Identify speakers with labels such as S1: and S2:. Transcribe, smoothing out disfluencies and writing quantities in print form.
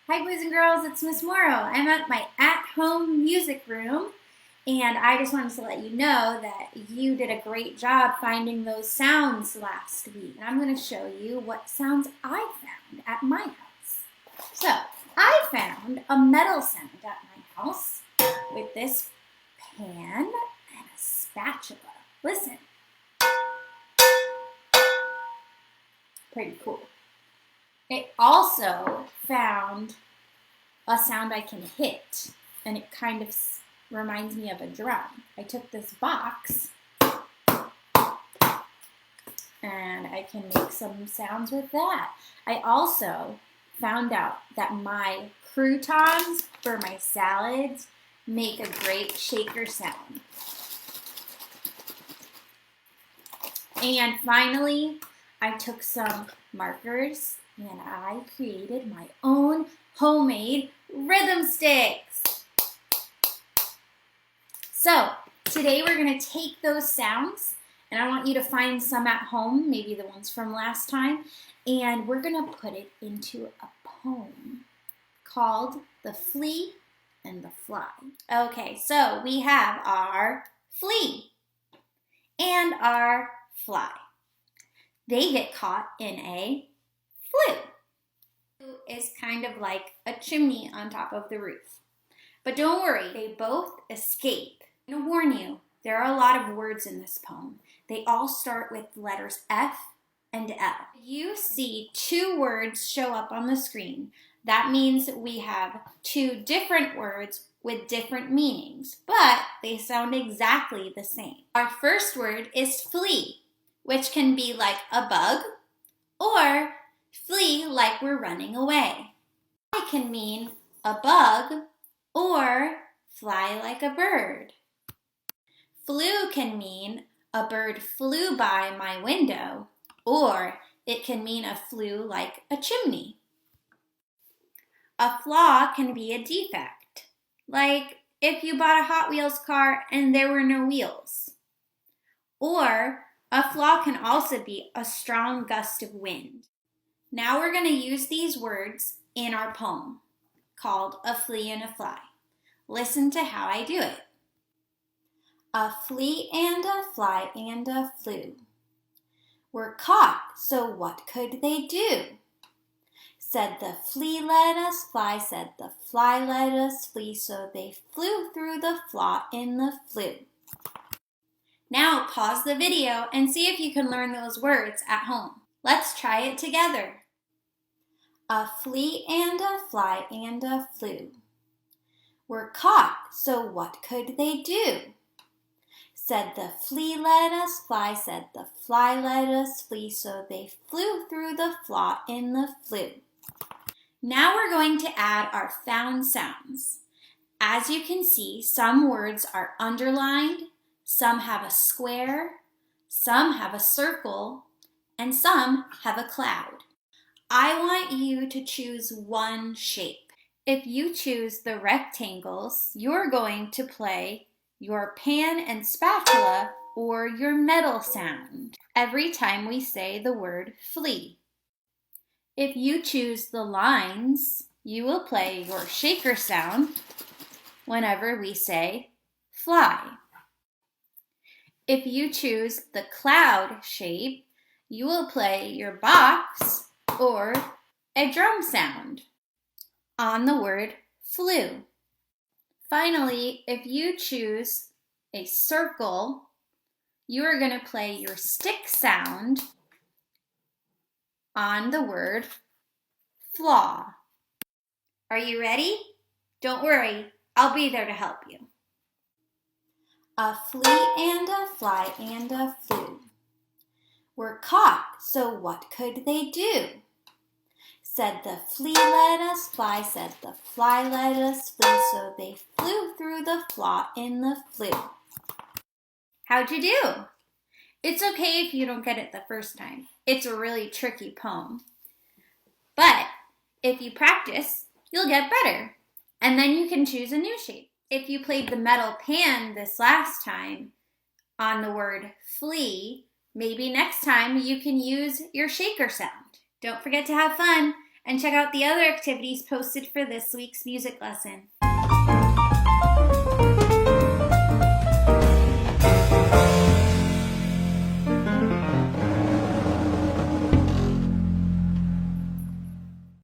S1: Hi boys and girls, it's Miss Morrow. I'm at my at-home music room and I just wanted to let you know that you did a great job finding those sounds last week. And I'm going to show you what sounds I found at my house. So, I found a metal sound at my house with this pan and a spatula. Listen. Pretty cool. It also found a sound I can hit, and it kind of reminds me of a drum. I took this box, and I can make some sounds with that. I also found out that my croutons for my salads make a great shaker sound. And finally, I took some markers and I created my own homemade rhythm sticks. So today we're going to take those sounds and I want you to find some at home, maybe the ones from last time, and we're going to put it into a poem called The Flea and the Fly. Okay, so we have our flea and our fly. They get caught in a flue. Flue is kind of like a chimney on top of the roof. But don't worry, they both escape. I'm going to warn you, there are a lot of words in this poem. They all start with letters F and L. You see two words show up on the screen. That means we have two different words with different meanings, but they sound exactly the same. Our first word is flea, which can be like a bug, or flee like we're running away. Fly can mean a bug, or fly like a bird. Flew can mean a bird flew by my window, or it can mean a flue like a chimney. A flaw can be a defect, like if you bought a Hot Wheels car and there were no wheels. Or a flaw can also be a strong gust of wind. Now we're going to use these words in our poem called A Flea and a Fly. Listen to how I do it. A flea and a fly and a flue were caught, so what could they do? Said the flea, let us fly, said the fly, let us flee, so they flew through the flaw in the flue. Now pause the video and see if you can learn those words at home. Let's try it together. A flea and a fly and a flue were caught, so what could they do? Said the flea, let us fly, said the fly, let us flee, so they flew through the flaw in the flue. Now we're going to add our found sounds. As you can see, some words are underlined, some have a square, some have a circle, and some have a cloud. I want you to choose one shape. If you choose the rectangles, you're going to play your pan and spatula or your metal sound every time we say the word flea. If you choose the lines, you will play your shaker sound whenever we say fly. If you choose the cloud shape, you will play your box or a drum sound on the word flew. Finally, if you choose a circle, you are going to play your stick sound on the word flaw. Are you ready? Don't worry, I'll be there to help you. A flea and a fly and a flue were caught, so what could they do? Said the flea, let us fly, said the fly, let us flee, so they flew through the flaw in the flue. How'd you do? It's okay if you don't get it the first time. It's a really tricky poem. But if you practice, you'll get better. And then you can choose a new shape. If you played the metal pan this last time on the word flea, maybe next time you can use your shaker sound. Don't forget to have fun and check out the other activities posted for this week's music lesson.